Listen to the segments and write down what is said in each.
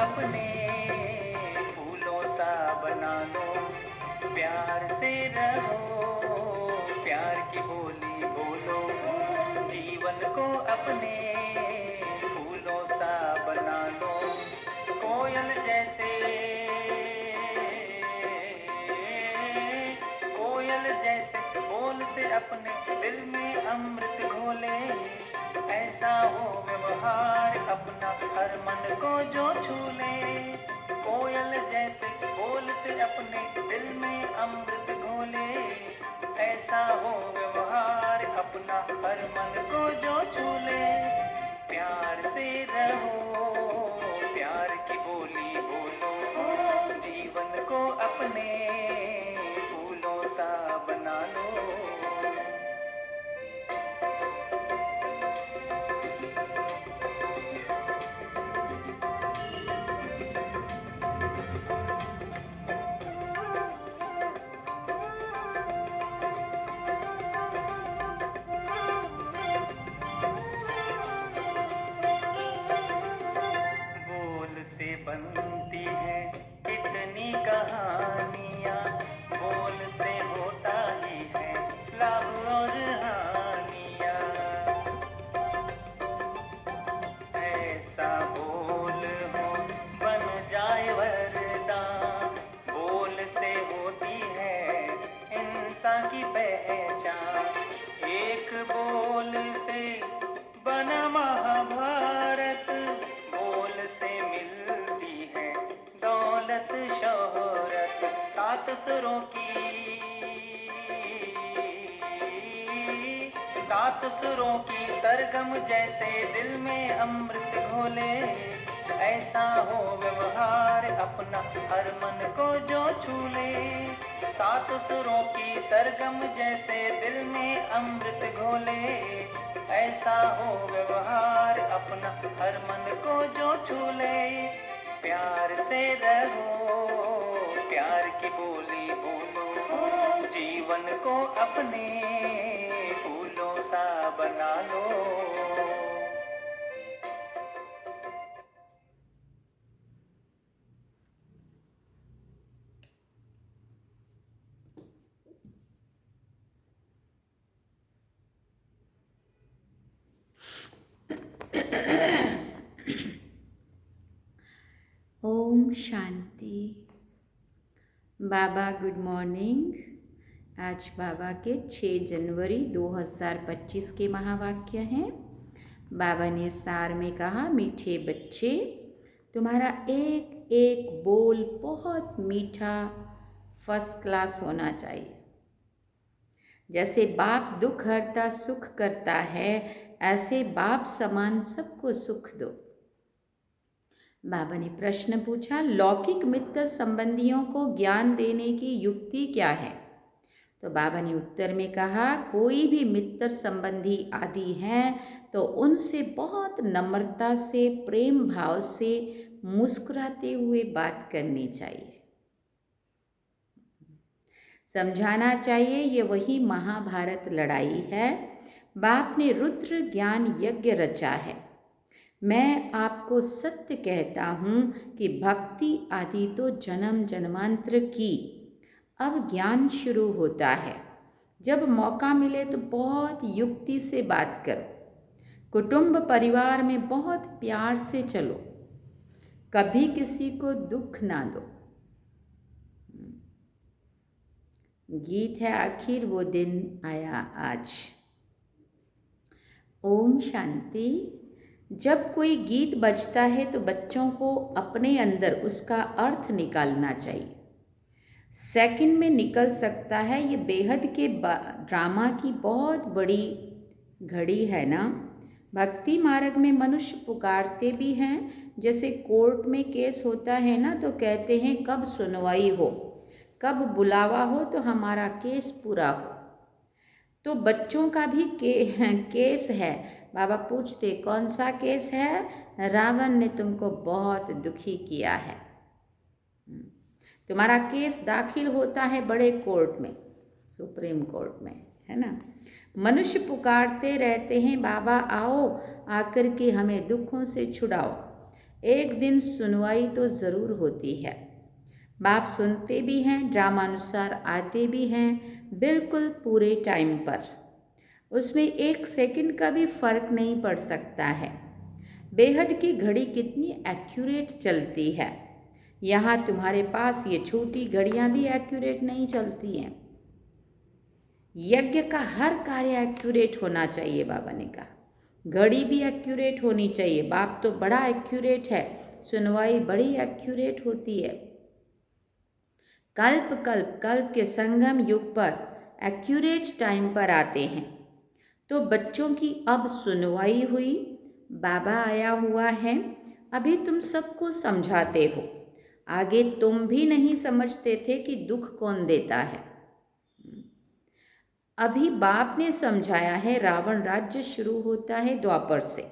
अपने फूलों सा बना लो, प्यार से रहो, प्यार की बोली बोलो, जीवन को अपने फूलों सा बना लो। कोयल जैसे, कोयल जैसे बोल से अपने दिल में अमृत घोले, ऐसा हो व्यवहार अपना हर मन को जो छू ले। कोयल जैसे बोल से अपने दिल में अमृत घोले, ऐसा हो व्यवहार अपना हर मन को जो छू ले। प्यार से रहो, प्यार की बोली बोलो, जीवन को अपने फूलों सा बना लो। बोल से बनती है कितनी कहानियाँ, बोल से होता ही है लाभ और हानियाँ। ऐसा बोल हो बन जाए वरदान, बोल से होती है इंसान की पहचान। एक बोल से बना महाभारत, बोल से मिलती है दौलत शोहरत। सात सुरों की, सात सुरों की सरगम जैसे दिल में अमृत घोले, ऐसा हो व्यवहार अपना हर मन को जो छू ले। सात सुरों की सरगम जैसे दिल में अमृत घोले, ऐसा हो व्यवहार अपना हर मन को जो छू ले। प्यार से रहो, प्यार की बोली बोलो, जीवन को अपने फूलों सा बना लो। ओम शांति। बाबा गुड मॉर्निंग। आज बाबा के 6 जनवरी 2025 के महावाक्य हैं। बाबा ने सार में कहा, मीठे बच्चे, तुम्हारा एक एक बोल बहुत मीठा फर्स्ट क्लास होना चाहिए। जैसे बाप दुख हरता सुख करता है, ऐसे बाप समान सबको सुख दो। बाबा ने प्रश्न पूछा, लौकिक मित्र संबंधियों को ज्ञान देने की युक्ति क्या है? तो बाबा ने उत्तर में कहा, कोई भी मित्र संबंधी आदि हैं तो उनसे बहुत नम्रता से, प्रेम भाव से, मुस्कुराते हुए बात करनी चाहिए, समझाना चाहिए। ये वही महाभारत लड़ाई है। बाप ने रुद्र ज्ञान यज्ञ रचा है। मैं आपको सत्य कहता हूँ कि भक्ति आदि तो जन्म जन्मांतर की, अब ज्ञान शुरू होता है। जब मौका मिले तो बहुत युक्ति से बात करो। कुटुंब परिवार में बहुत प्यार से चलो, कभी किसी को दुख ना दो। गीत है, आखिर वो दिन आया आज। ओम शांति। जब कोई गीत बजता है तो बच्चों को अपने अंदर उसका अर्थ निकालना चाहिए। सेकंड में निकल सकता है। ये बेहद के ड्रामा की बहुत बड़ी घड़ी है ना। भक्ति मार्ग में मनुष्य पुकारते भी हैं। जैसे कोर्ट में केस होता है ना, तो कहते हैं कब सुनवाई हो, कब बुलावा हो तो हमारा केस पूरा हो। तो बच्चों का भी केस है। बाबा पूछते, कौन सा केस है? रावण ने तुमको बहुत दुखी किया है। तुम्हारा केस दाखिल होता है बड़े कोर्ट में, सुप्रीम कोर्ट में, है ना। मनुष्य पुकारते रहते हैं, बाबा आओ, आकर के हमें दुखों से छुड़ाओ। एक दिन सुनवाई तो ज़रूर होती है। बाप सुनते भी हैं, ड्रामानुसार आते भी हैं, बिल्कुल पूरे टाइम पर। उसमें 1 सेकंड का भी फर्क नहीं पड़ सकता है। बेहद की घड़ी कितनी एक्यूरेट चलती है। यहाँ तुम्हारे पास ये छोटी घड़ियाँ भी एक्यूरेट नहीं चलती हैं। यज्ञ का हर कार्य एक्यूरेट होना चाहिए, बाबा ने कहा। घड़ी भी एक्यूरेट होनी चाहिए। बाप तो बड़ा एक्यूरेट है, सुनवाई बड़ी एक्यूरेट होती है। कल्प के संगम युग पर एक्यूरेट टाइम पर आते हैं। तो बच्चों की अब सुनवाई हुई, बाबा आया हुआ है, अभी तुम सबको समझाते हो। आगे तुम भी नहीं समझते थे कि दुख कौन देता है। अभी बाप ने समझाया है। रावण राज्य शुरू होता है द्वापर से।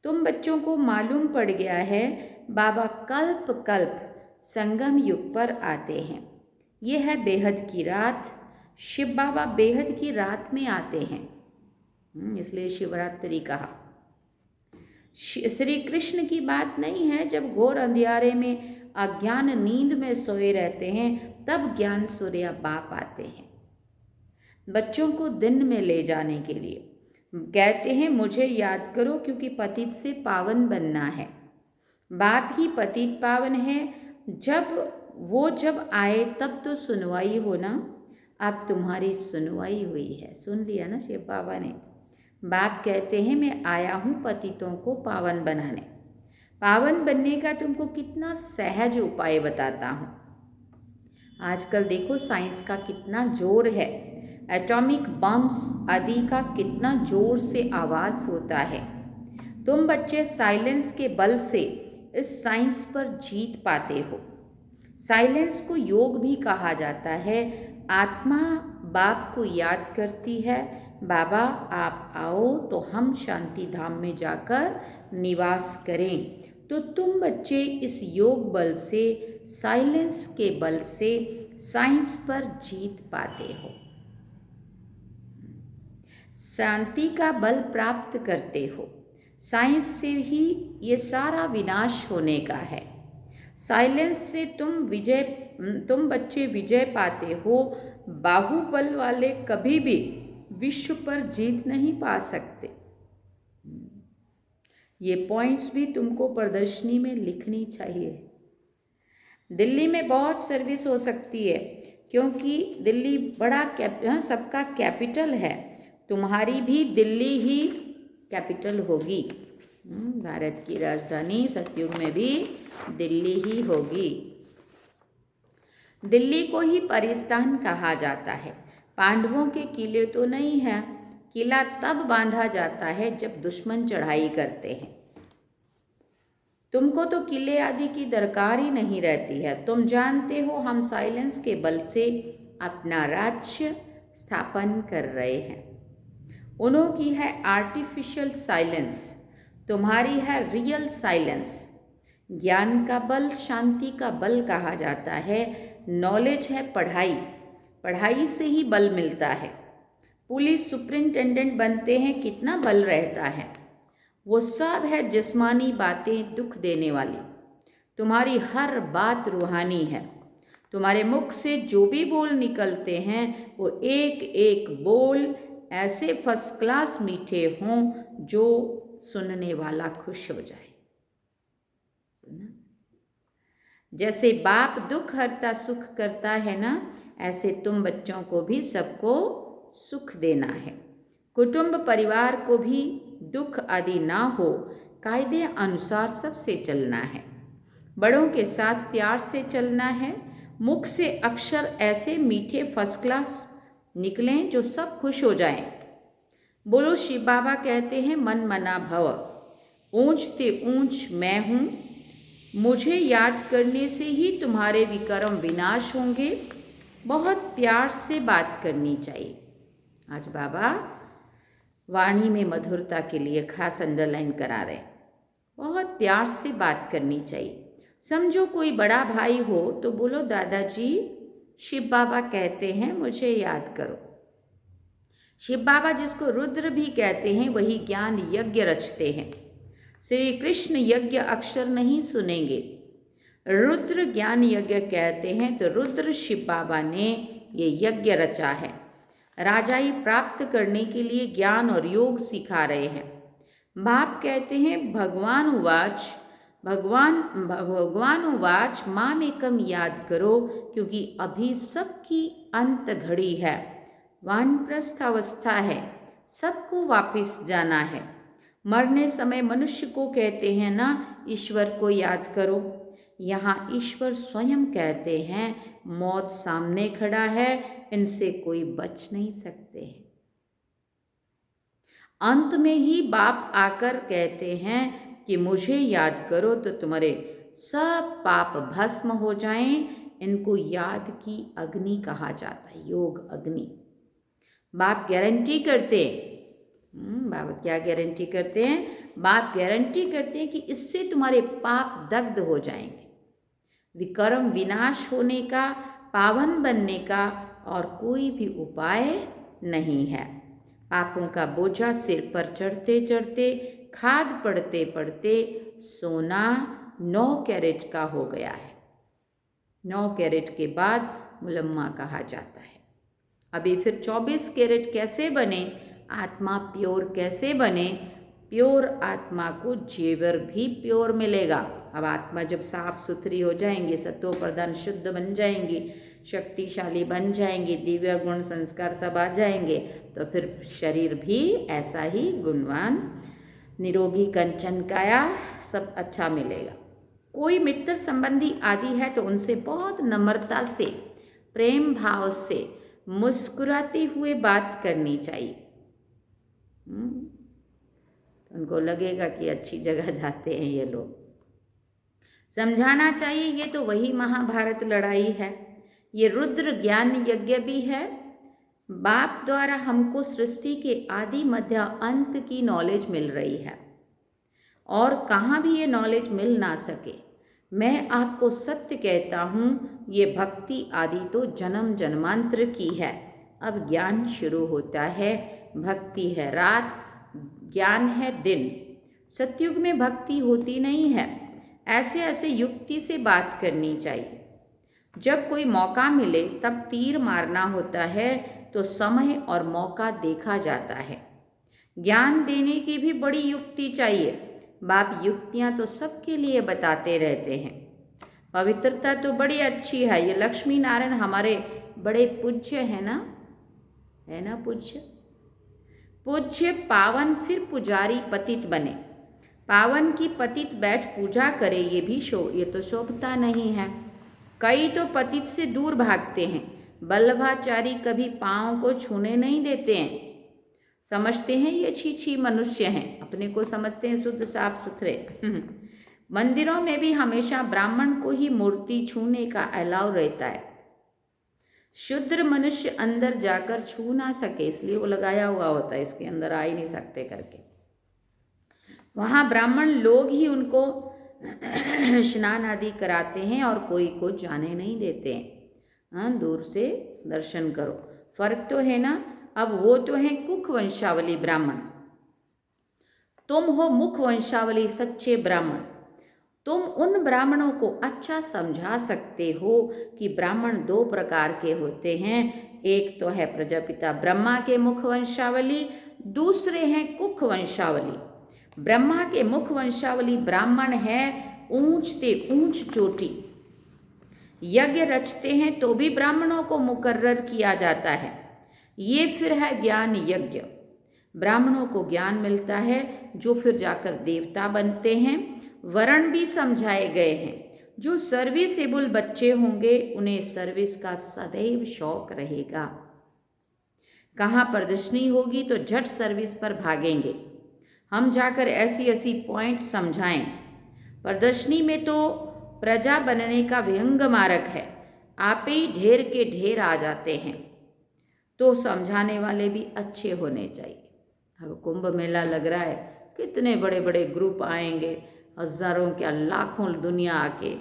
तुम बच्चों को मालूम पड़ गया है बाबा कल्प संगम युग पर आते हैं। ये है बेहद की रात। शिव बाबा बेहद की रात में आते हैं, इसलिए शिवरात्रि कहा। श्री कृष्ण की बात नहीं है। जब घोर अंधियारे में अज्ञान नींद में सोए रहते हैं, तब ज्ञान सूर्य बाप आते हैं बच्चों को दिन में ले जाने के लिए। कहते हैं मुझे याद करो, क्योंकि पतित से पावन बनना है। बाप ही पतित पावन है। जब आए तब तो सुनवाई होना। अब तुम्हारी सुनवाई हुई है। सुन लिया ना शिव बाबा ने। बाप कहते हैं मैं आया हूँ पतितों को पावन बनाने। पावन बनने का तुमको कितना सहज उपाय बताता हूँ। आजकल देखो साइंस का कितना जोर है। एटॉमिक बम्स आदि का कितना जोर से आवाज़ होता है। तुम बच्चे साइलेंस के बल से इस साइंस पर जीत पाते हो। साइलेंस को योग भी कहा जाता है। आत्मा बाप को याद करती है, बाबा आप आओ तो हम शांति धाम में जाकर निवास करें। तो तुम बच्चे इस योग बल से, साइलेंस के बल से साइंस पर जीत पाते हो। शांति का बल प्राप्त करते हो। साइंस से ही ये सारा विनाश होने का है। साइलेंस से तुम बच्चे विजय पाते हो। बाहुबल वाले कभी भी विश्व पर जीत नहीं पा सकते। ये पॉइंट्स भी तुमको प्रदर्शनी में लिखनी चाहिए। दिल्ली में बहुत सर्विस हो सकती है, क्योंकि दिल्ली बड़ा सबका कैपिटल है। तुम्हारी भी दिल्ली ही कैपिटल होगी। भारत की राजधानी सतयुग में भी दिल्ली ही होगी। दिल्ली को ही परिस्थान कहा जाता है। पांडवों के किले तो नहीं है। किला तब बांधा जाता है जब दुश्मन चढ़ाई करते हैं। तुमको तो किले आदि की दरकार ही नहीं रहती है। तुम जानते हो हम साइलेंस के बल से अपना राज्य स्थापन कर रहे हैं। उन्हों की है आर्टिफिशियल साइलेंस, तुम्हारी है रियल साइलेंस। ज्ञान का बल शांति का बल कहा जाता है। नॉलेज है पढ़ाई, पढ़ाई से ही बल मिलता है। पुलिस सुपरिंटेंडेंट बनते हैं, कितना बल रहता है। वो सब है जिस्मानी बातें दुख देने वाली। तुम्हारी हर बात रूहानी है। तुम्हारे मुख से जो भी बोल निकलते हैं वो एक एक बोल ऐसे फर्स्ट क्लास मीठे हों जो सुनने वाला खुश हो जाए। सुना? जैसे बाप दुख हरता सुख करता है ना, ऐसे तुम बच्चों को भी सबको सुख देना है। कुटुंब परिवार को भी दुख आदि ना हो, कायदे अनुसार सबसे चलना है। बड़ों के साथ प्यार से चलना है। मुख से अक्षर ऐसे मीठे फर्स्ट क्लास निकलें जो सब खुश हो जाएं। बोलो शिव बाबा कहते हैं मन मना भव, ऊंच ते ऊंच मैं हूँ। मुझे याद करने से ही तुम्हारे विकर्म विनाश होंगे। बहुत प्यार से बात करनी चाहिए। आज बाबा वाणी में मधुरता के लिए खास अंडरलाइन करा रहे। बहुत प्यार से बात करनी चाहिए। समझो कोई बड़ा भाई हो तो बोलो दादाजी शिव बाबा कहते हैं मुझे याद करो। शिव बाबा जिसको रुद्र भी कहते हैं वही ज्ञान यज्ञ रचते हैं। श्री कृष्ण यज्ञ अक्षर नहीं सुनेंगे। रुद्र ज्ञान यज्ञ कहते हैं, तो रुद्र शिव बाबा ने ये यज्ञ रचा है। राजाई प्राप्त करने के लिए ज्ञान और योग सिखा रहे हैं। बाप कहते हैं भगवान उवाच मामेकम याद करो, क्योंकि अभी सबकी अंत घड़ी है, वानप्रस्थ अवस्था है, सबको वापस जाना है। मरने समय मनुष्य को कहते हैं ना, ईश्वर को याद करो। यहाँ ईश्वर स्वयं कहते हैं मौत सामने खड़ा है, इनसे कोई बच नहीं सकते हैं। अंत में ही बाप आकर कहते हैं कि मुझे याद करो तो तुम्हारे सब पाप भस्म हो जाएं। इनको याद की अग्नि कहा जाता है, योग अग्नि। बाप गारंटी करते हैं, बाबा क्या गारंटी करते हैं? बाप गारंटी करते हैं कि इससे तुम्हारे पाप दग्ध हो जाएंगे। विकर्म विनाश होने का, पावन बनने का और कोई भी उपाय नहीं है। पापों का बोझा सिर पर चढ़ते चढ़ते, खाद पड़ते पड़ते सोना 9 कैरेट का हो गया है। 9 कैरेट के बाद मुलम्मा कहा जाता है। अभी फिर 24 कैरेट कैसे बने? आत्मा प्योर कैसे बने? प्योर आत्मा को जेवर भी प्योर मिलेगा। अब आत्मा जब साफ सुथरी हो जाएंगी, सत्व प्रधान शुद्ध बन जाएंगी, शक्तिशाली बन जाएंगी, दिव्य गुण संस्कार सब आ जाएंगे, तो फिर शरीर भी ऐसा ही गुणवान, निरोगी, कंचन काया, सब अच्छा मिलेगा। कोई मित्र संबंधी आदि है तो उनसे बहुत नम्रता से, प्रेम भाव से, मुस्कुराते हुए बात करनी चाहिए। उनको लगेगा कि अच्छी जगह जाते हैं ये लोग। समझाना चाहिए ये तो वही महाभारत लड़ाई है, ये रुद्र ज्ञान यज्ञ भी है। बाप द्वारा हमको सृष्टि के आदि मध्य अंत की नॉलेज मिल रही है, और कहाँ भी ये नॉलेज मिल ना सके। मैं आपको सत्य कहता हूँ, ये भक्ति आदि तो जन्म जन्मांतर की है। अब ज्ञान शुरू होता है। भक्ति है रात, ज्ञान है दिन। सतयुग में भक्ति होती नहीं है। ऐसे ऐसे युक्ति से बात करनी चाहिए। जब कोई मौका मिले तब तीर मारना होता है, तो समय और मौका देखा जाता है। ज्ञान देने की भी बड़ी युक्ति चाहिए। बाप युक्तियाँ तो सबके लिए बताते रहते हैं। पवित्रता तो बड़ी अच्छी है। ये लक्ष्मी नारायण हमारे बड़े पूज्य है ना पूज्य पूज्य पावन, फिर पुजारी पतित बने। पावन की पतित बैठ पूजा करे, ये तो शोभता नहीं है। कई तो पतित से दूर भागते हैं। बल्लभाचारी कभी पाँव को छूने नहीं देते हैं। समझते हैं ये छी मनुष्य हैं, अपने को समझते हैं शुद्ध साफ सुथरे। मंदिरों में भी हमेशा ब्राह्मण को ही मूर्ति छूने का अलाव रहता है। शुद्र मनुष्य अंदर जाकर छू ना सके, इसलिए वो लगाया हुआ होता है, इसके अंदर आ ही नहीं सकते करके। वहाँ ब्राह्मण लोग ही उनको स्नान आदि कराते हैं और कोई को जाने नहीं देते हैं। हाँ, दूर से दर्शन करो। फर्क तो है ना। अब वो तो है कुख वंशावली ब्राह्मण, तुम हो मुख वंशावली सच्चे ब्राह्मण। तुम उन ब्राह्मणों को अच्छा समझा सकते हो कि ब्राह्मण 2 प्रकार के होते हैं। एक तो है प्रजापिता ब्रह्मा के मुख वंशावली, दूसरे हैं कुख वंशावली। ब्रह्मा के मुख वंशावली ब्राह्मण है ऊंचते ऊंच चोटी। यज्ञ रचते हैं तो भी ब्राह्मणों को मुकर्रर किया जाता है। ये फिर है ज्ञान यज्ञ। ब्राह्मणों को ज्ञान मिलता है, जो फिर जाकर देवता बनते हैं। वर्ण भी समझाए गए हैं। जो सर्विसेबल बच्चे होंगे उन्हें सर्विस का सदैव शौक रहेगा। कहाँ प्रदर्शनी होगी तो झट सर्विस पर भागेंगे। हम जाकर ऐसी ऐसी पॉइंट समझाएं। प्रदर्शनी में तो प्रजा बनने का व्यंग मारक है, आप ही ढेर के ढेर आ जाते हैं, तो समझाने वाले भी अच्छे होने चाहिए। अब कुंभ मेला लग रहा है, कितने बड़े बड़े ग्रुप आएंगे, हजारों क्या लाखों दुनिया आके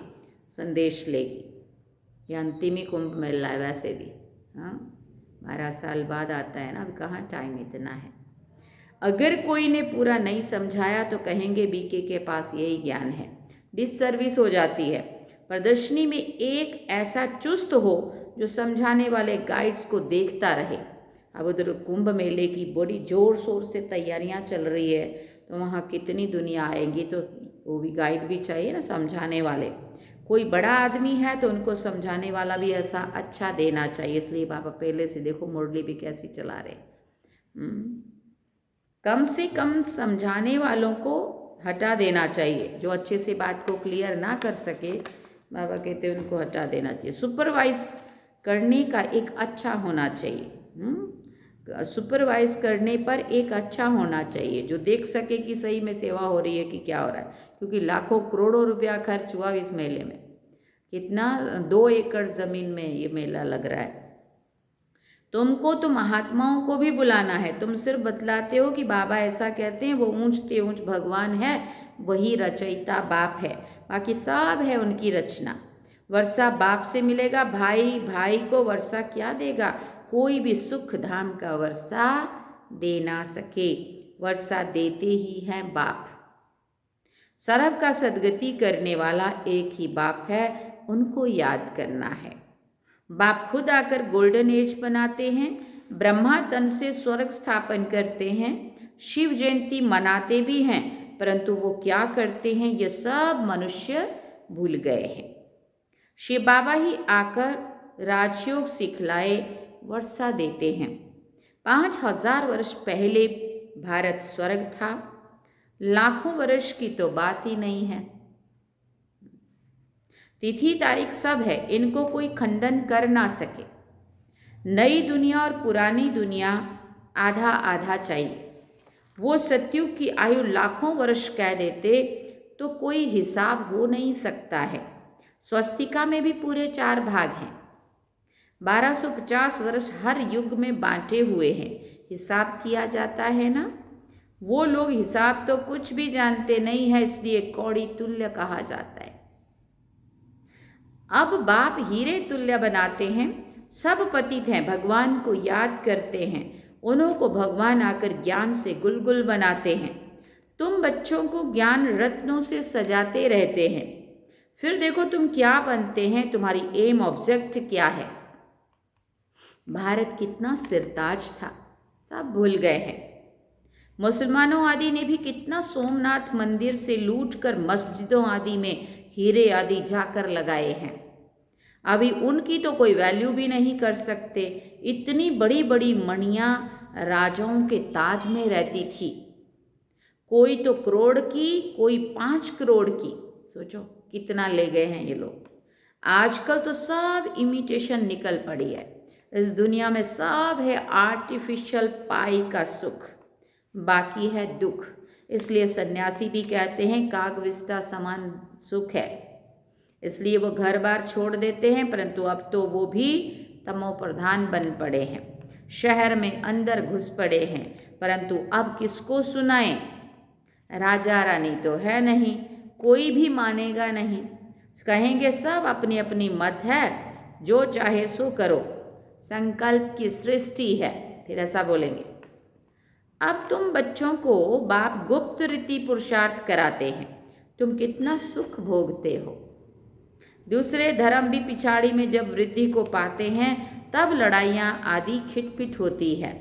संदेश लेगी। ये अंतिम ही कुंभ मेला है वैसे भी। हाँ, 12 साल बाद आता है ना, अब कहाँ टाइम इतना है। अगर कोई ने पूरा नहीं समझाया तो कहेंगे बीके के पास यही ज्ञान है। डिससर्विस हो जाती है। प्रदर्शनी में एक ऐसा चुस्त हो जो समझाने वाले गाइड्स को देखता रहे। अब उधर कुंभ मेले की बड़ी जोर शोर से तैयारियां चल रही है, तो वहाँ कितनी दुनिया आएगी, तो वो भी गाइड भी चाहिए ना, समझाने वाले। कोई बड़ा आदमी है तो उनको समझाने वाला भी ऐसा अच्छा देना चाहिए। इसलिए बाबा पहले से देखो मुरली भी कैसी चला रहे। कम से कम समझाने वालों को हटा देना चाहिए। जो अच्छे से बात को क्लियर ना कर सके, बाबा कहते हैं उनको हटा देना चाहिए। सुपरवाइज करने का एक अच्छा होना चाहिए। सुपरवाइज करने पर एक अच्छा होना चाहिए जो देख सके कि सही में सेवा हो रही है कि क्या हो रहा है। क्योंकि लाखों करोड़ों रुपया खर्च हुआ इस मेले में। कितना 2 एकड़ ज़मीन में ये मेला लग रहा है। तुमको तो महात्माओं को भी बुलाना है। तुम सिर्फ बतलाते हो कि बाबा ऐसा कहते हैं, वो ऊंचते ऊंच भगवान है, वही रचयिता बाप है, बाकी सब है उनकी रचना। वर्षा बाप से मिलेगा, भाई भाई को वर्षा क्या देगा? कोई भी सुख धाम का वर्षा दे ना सके। वर्षा देते ही हैं बाप। सर्व का सदगति करने वाला एक ही बाप है, उनको याद करना है। बाप खुद आकर गोल्डन एज बनाते हैं, ब्रह्मा तन से स्वर्ग स्थापन करते हैं, शिव जयंती मनाते भी हैं, परंतु वो क्या करते हैं ये सब मनुष्य भूल गए हैं। शिव बाबा ही आकर राजयोग सिखलाए वर्षा देते हैं। 5000 वर्ष पहले भारत स्वर्ग था, लाखों वर्ष की तो बात ही नहीं है। तिथि तारीख सब है, इनको कोई खंडन कर ना सके। नई दुनिया और पुरानी दुनिया आधा आधा चाहिए। वो सत्युग की आयु लाखों वर्ष कह देते तो कोई हिसाब हो नहीं सकता है। स्वस्तिका में भी पूरे 4 भाग हैं। 1250 वर्ष हर युग में बांटे हुए हैं। हिसाब किया जाता है ना। वो लोग हिसाब तो कुछ भी जानते नहीं है, इसलिए कौड़ी तुल्य कहा जाता है। अब बाप हीरे तुल्य बनाते हैं। सब पतित हैं, भगवान को याद करते हैं, उन्हों को भगवान आकर ज्ञान से गुलगुल बनाते हैं। तुम बच्चों को ज्ञान रत्नों से सजाते रहते हैं, फिर देखो तुम क्या बनते हैं, तुम्हारी एम ऑब्जेक्ट क्या है। भारत कितना सिरताज था, सब भूल गए हैं। मुसलमानों आदि ने भी कितना सोमनाथ मंदिर से लूटकर मस्जिदों आदि में हीरे आदि जाकर लगाए हैं। अभी उनकी तो कोई वैल्यू भी नहीं कर सकते। इतनी बड़ी बड़ी मणियाँ राजाओं के ताज में रहती थी, कोई तो करोड़ की, कोई 5 करोड़ की। सोचो कितना ले गए हैं ये लोग। आजकल तो सब इमिटेशन निकल पड़ी है। इस दुनिया में सब है आर्टिफिशियल पाई का सुख, बाकी है दुख। इसलिए सन्यासी भी कहते हैं कागविष्टा समान सुख है। इसलिए वो घर बार छोड़ देते हैं, परंतु अब तो वो भी तमो प्रधान बन पड़े हैं, शहर में अंदर घुस पड़े हैं। परंतु अब किसको सुनाएं? राजा रानी तो है नहीं, कोई भी मानेगा नहीं। कहेंगे सब अपनी अपनी मत है, जो चाहे सो करो, संकल्प की सृष्टि है, फिर ऐसा बोलेंगे। अब तुम बच्चों को बाप गुप्त रीति पुरुषार्थ कराते हैं, तुम कितना सुख भोगते हो। दूसरे धर्म भी पिछाड़ी में जब वृद्धि को पाते हैं तब लड़ाइयाँ आदि खिटपिट होती है।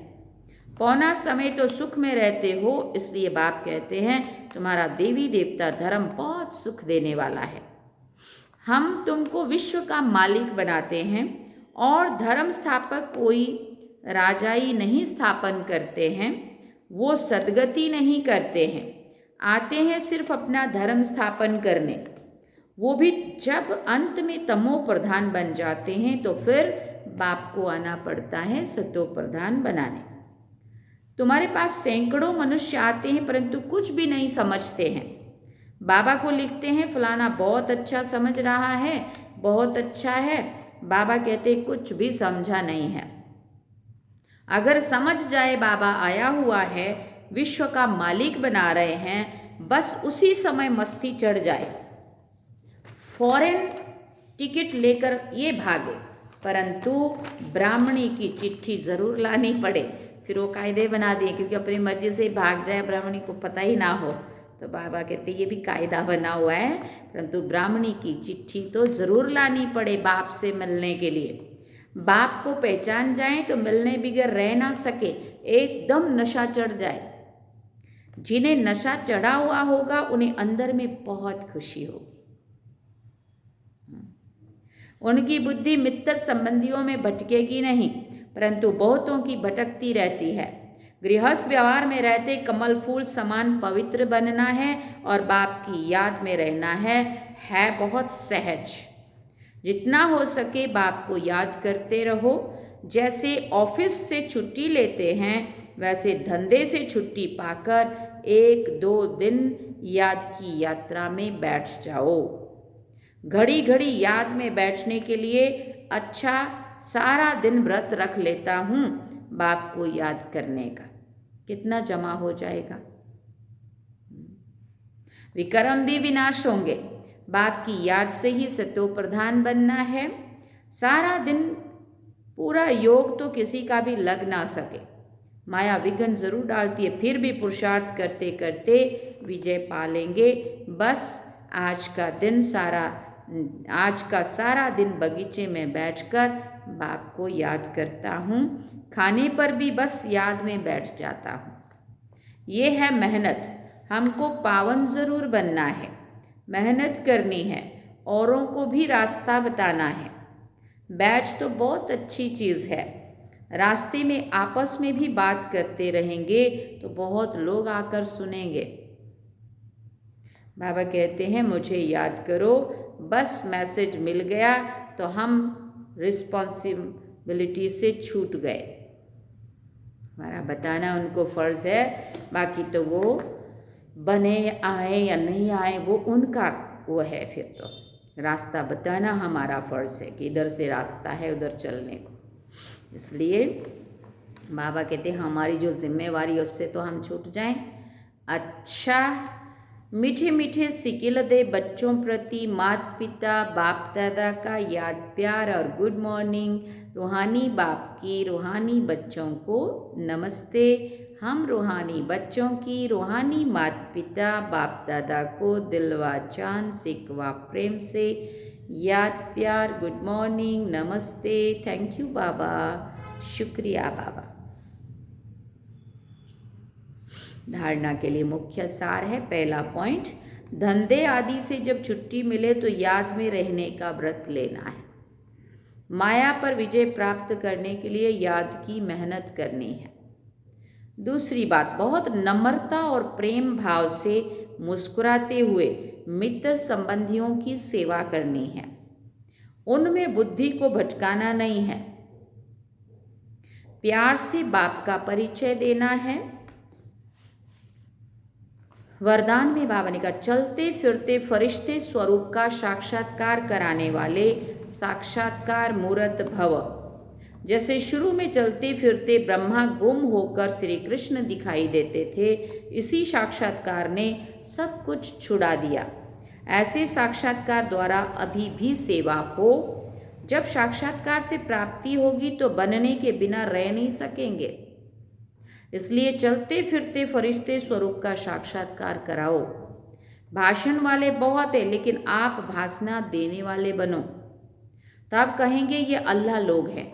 पौना समय तो सुख में रहते हो, इसलिए बाप कहते हैं तुम्हारा देवी देवता धर्म बहुत सुख देने वाला है। हम तुमको विश्व का मालिक बनाते हैं और धर्म स्थापक कोई राजाई नहीं स्थापन करते हैं, वो सदगति नहीं करते हैं, आते हैं सिर्फ अपना धर्म स्थापन करने। वो भी जब अंत में तमो प्रधान बन जाते हैं तो फिर बाप को आना पड़ता है सतो प्रधान बनाने। तुम्हारे पास सैकड़ों मनुष्य आते हैं परंतु कुछ भी नहीं समझते हैं। बाबा को लिखते हैं फलाना बहुत अच्छा समझ रहा है, बहुत अच्छा है। बाबा कहते कुछ भी समझा नहीं है। अगर समझ जाए बाबा आया हुआ है, विश्व का मालिक बना रहे हैं, बस उसी समय मस्ती चढ़ जाए, फॉरेन टिकट लेकर ये भागे, परंतु ब्राह्मणी की चिट्ठी जरूर लानी पड़े, फिर वो कायदे बना दिए, क्योंकि अपनी मर्जी से भाग जाए, ब्राह्मणी को पता ही ना हो। तो बाबा कहते ये भी कायदा बना हुआ है, परंतु ब्राह्मणी की चिट्ठी तो ज़रूर लानी पड़े बाप से मिलने के लिए। बाप को पहचान जाए तो मिलने बगैर रह ना सके, एकदम नशा चढ़ जाए। जिन्हें नशा चढ़ा हुआ होगा उन्हें अंदर में बहुत खुशी होगी। उनकी बुद्धि मित्र संबंधियों में भटकेगी नहीं, परंतु बहुतों की भटकती रहती है। गृहस्थ व्यवहार में रहते कमल फूल समान पवित्र बनना है और बाप की याद में रहना है बहुत सहज। जितना हो सके बाप को याद करते रहो। जैसे ऑफिस से छुट्टी लेते हैं, वैसे धंधे से छुट्टी पाकर 1-2 दिन याद की यात्रा में बैठ जाओ। घड़ी घड़ी याद में बैठने के लिए अच्छा सारा दिन व्रत रख लेता हूँ बाप को याद करने का, कितना जमा हो जाएगा। विक्रम भी विनाश होंगे। बाप की याद से ही सतो प्रधान बनना है। सारा दिन पूरा योग तो किसी का भी लग ना सके, माया विघ्न जरूर डालती है, फिर भी पुरुषार्थ करते करते विजय पा लेंगे। बस आज का सारा दिन बगीचे में बैठकर बाप को याद करता हूँ। खाने पर भी बस याद में बैठ जाता हूँ। ये है मेहनत। हमको पावन ज़रूर बनना है, मेहनत करनी है, औरों को भी रास्ता बताना है। बैच तो बहुत अच्छी चीज़ है। रास्ते में आपस में भी बात करते रहेंगे तो बहुत लोग आकर सुनेंगे। बाबा कहते हैं मुझे याद करो, बस मैसेज मिल गया तो हम रिस्पॉन्सिबिलिटी से छूट गए। हमारा बताना उनको फ़र्ज़ है, बाकी तो वो बने आए या नहीं आए वो उनका वो है। फिर तो रास्ता बताना हमारा फ़र्ज़ है कि इधर से रास्ता है उधर चलने को। इसलिए बाबा कहते हैं हमारी जो जिम्मेवारी है उससे तो हम छूट जाएं। अच्छा, मीठे मीठे सिकिल दे बच्चों प्रति माता पिता बाप दादा का याद प्यार और गुड मॉर्निंग। रूहानी बाप की रूहानी बच्चों को नमस्ते। हम रूहानी बच्चों की रूहानी माता पिता बाप दादा को दिलवा जान सिकवा प्रेम से याद प्यार गुड मॉर्निंग नमस्ते। थैंक यू बाबा, शुक्रिया बाबा। धारणा के लिए मुख्य सार है। पहला पॉइंट, धंधे आदि से जब छुट्टी मिले तो याद में रहने का व्रत लेना है। माया पर विजय प्राप्त करने के लिए याद की मेहनत करनी है। दूसरी बात, बहुत नम्रता और प्रेम भाव से मुस्कुराते हुए मित्र संबंधियों की सेवा करनी है। उनमें बुद्धि को भटकाना नहीं है। प्यार से बाप का परिचय देना है। वरदान में बाबा ने कहा, चलते फिरते फरिश्ते स्वरूप का साक्षात्कार कराने वाले साक्षात्कार मूर्त भव। जैसे शुरू में चलते फिरते ब्रह्मा गुम होकर श्री कृष्ण दिखाई देते थे, इसी साक्षात्कार ने सब कुछ छुड़ा दिया। ऐसे साक्षात्कार द्वारा अभी भी सेवा हो। जब साक्षात्कार से प्राप्ति होगी तो बनने के बिना रह नहीं सकेंगे। इसलिए चलते फिरते फरिश्ते स्वरूप का साक्षात्कार कराओ। भाषण वाले बहुत है, लेकिन आप भाषण देने वाले बनो, तब कहेंगे ये अल्लाह लोग हैं,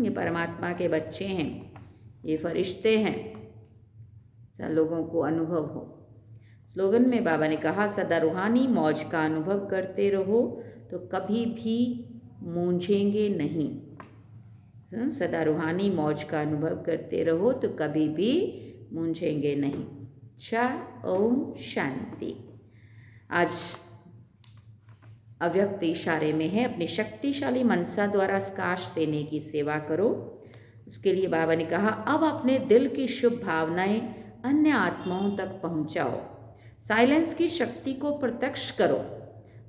ये परमात्मा के बच्चे हैं, ये फरिश्ते हैं, सब लोगों को अनुभव हो। स्लोगन में बाबा ने कहा, सदा रूहानी मौज का अनुभव करते रहो तो कभी भी मूंझेंगे नहीं। सदा रूहानी मौज का अनुभव करते रहो तो कभी भी मूंझेंगे नहीं। अच्छा, ओम शांति। आज अव्यक्त इशारे में है, अपनी शक्तिशाली मनसा द्वारा स्काश देने की सेवा करो। उसके लिए बाबा ने कहा, अब अपने दिल की शुभ भावनाएं अन्य आत्माओं तक पहुंचाओ। साइलेंस की शक्ति को प्रत्यक्ष करो।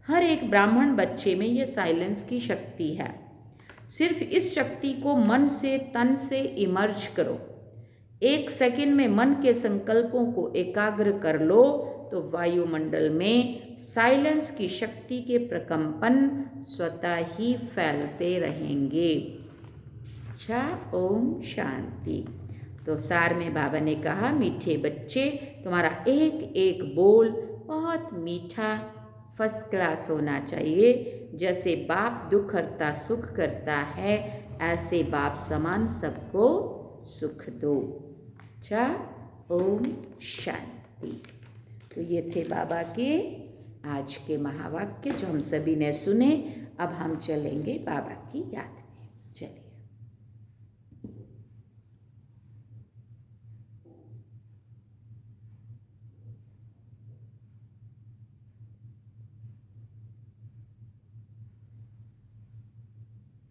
हर एक ब्राह्मण बच्चे में यह साइलेंस की शक्ति है। सिर्फ इस शक्ति को मन से तन से इमर्ज करो। 1 सेकंड में मन के संकल्पों को एकाग्र कर लो तो वायुमंडल में साइलेंस की शक्ति के प्रकंपन स्वतः ही फैलते रहेंगे। अच्छा, ओम शांति। तो सार में बाबा ने कहा, मीठे बच्चे, तुम्हारा एक एक बोल बहुत मीठा फर्स्ट क्लास होना चाहिए। जैसे बाप दुख हरता सुख करता है, ऐसे बाप समान सबको सुख दो। अच्छा, ओम शांति। तो ये थे बाबा के आज के महावाक्य जो हम सभी ने सुने। अब हम चलेंगे बाबा की याद में। चलिए।